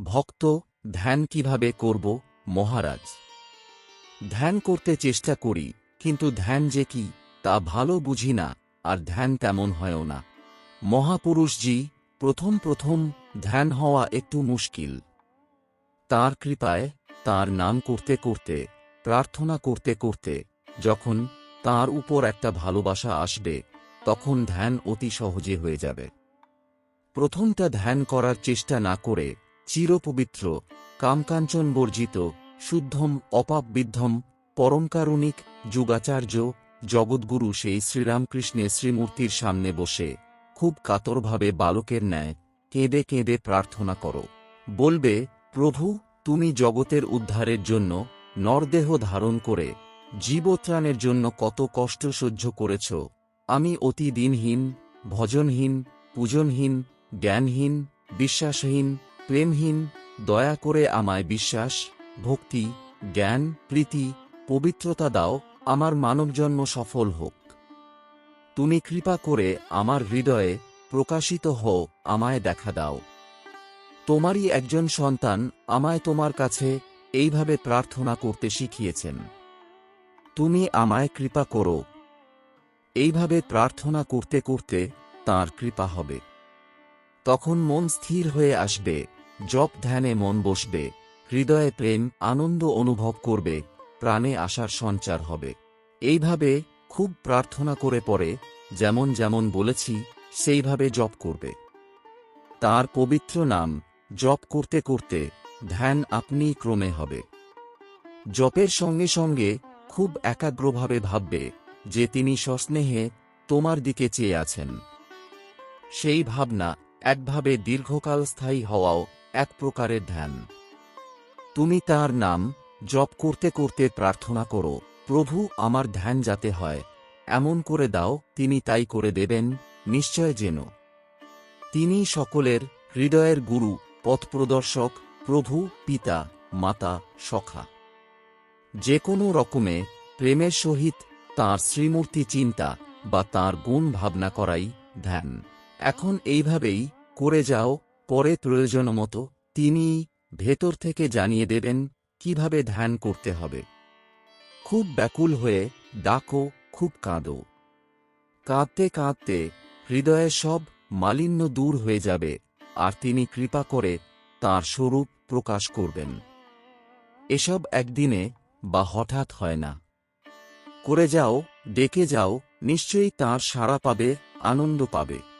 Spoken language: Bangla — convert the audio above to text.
ভক্ত, ধ্যান কিভাবে করব মহারাজ? ধ্যান করতে চেষ্টা করি, কিন্তু ধ্যান যে কি তা ভালো বুঝি না, আর ধ্যান তেমন হয়ও না। মহাপুরুষজি, প্রথম প্রথম ধ্যান হওয়া একটু মুশকিল। তাঁর কৃপায়, তাঁর নাম করতে করতে, প্রার্থনা করতে করতে যখন তাঁর উপর একটা ভালোবাসা আসবে, তখন ধ্যান অতি সহজে হয়ে যাবে। প্রথমটা ধ্যান করার চেষ্টা না করে চিরপবিত্র, কামকাঞ্চন বর্জিত, শুদ্ধম অপাপবিদ্ধম, পরমকারুণিক, যুগাচার্য, জগদ্গুরু সেই শ্রীরামকৃষ্ণের শ্রীমূর্তির সামনে বসে খুব কাতরভাবে বালকের ন্যায় কেঁদে কেঁদে প্রার্থনা করো। বলবে, প্রভু, তুমি জগতের উদ্ধারের জন্য নরদেহ ধারণ করে জীবত্রাণের জন্য কত কষ্ট সহ্য করেছ। আমি অতি দিনহীন, ভজনহীন, পূজনহীন, জ্ঞানহীন, বিশ্বাসহীন, প্রেমহীন। দয়া করে আমায় বিশ্বাস, ভক্তি, জ্ঞান, প্রীতি, পবিত্রতা দাও, আমার মানবজন্ম সফল হোক। তুমি কৃপা করে আমার হৃদয়ে প্রকাশিত হও, আমায় দেখা দাও। তোমারই একজন সন্তান আমায় তোমার কাছে এইভাবে প্রার্থনা করতে শিখিয়েছেন। তুমি আমায় কৃপা করো। এইভাবে প্রার্থনা করতে করতে তাঁর কৃপা হবে। তখন মন স্থির হয়ে আসবে, জপ ধ্যানে মন বসবে, হৃদয়ে প্রেম আনন্দ অনুভব করবে, প্রাণে আশার সঞ্চার হবে। এইভাবে খুব প্রার্থনা করে পরে যেমন যেমন বলেছি সেইভাবে জপ করবে। তাঁর পবিত্র নাম জপ করতে করতে ধ্যান আপনিই ক্রমে হবে। জপের সঙ্গে সঙ্গে খুব একাগ্রভাবে ভাববে যে তিনি সস্নেহে তোমার দিকে চেয়ে আছেন। সেই ভাবনা একভাবে দীর্ঘকাল স্থায়ী হওয়াও এক প্রকারের ধ্যান। তুমি তাঁর নাম জপ করতে করতে প্রার্থনা করো, প্রভু, আমার ধ্যান যাতে হয় এমন করে দাও। তিনি তাই করে দেবেন, নিশ্চয় যেন। তিনি সকলের হৃদয়ের গুরু, পথপ্রদর্শক, প্রভু, পিতা, মাতা, সখা। যে কোনো রকমে প্রেমের সহিত তাঁর শ্রীমূর্তি চিন্তা বা তাঁর গুণ ভাবনা করাই ধ্যান। এখন এইভাবেই করে যাও, পরে প্রয়োজনমতো তিনিই ভেতর থেকে জানিয়ে দেবেন কিভাবে ধ্যান করতে হবে। খুব ব্যাকুল হয়ে ডাকো, খুব কাঁদো। কাঁদতে কাঁদতে হৃদয়ের সব মালিন্য দূর হয়ে যাবে, আর তিনি কৃপা করে তাঁর স্বরূপ প্রকাশ করবেন। এসব একদিনে বা হঠাৎ হয় না। করে যাও, ডেকে যাও, নিশ্চয়ই তাঁর সাড়া পাবে, আনন্দ পাবে।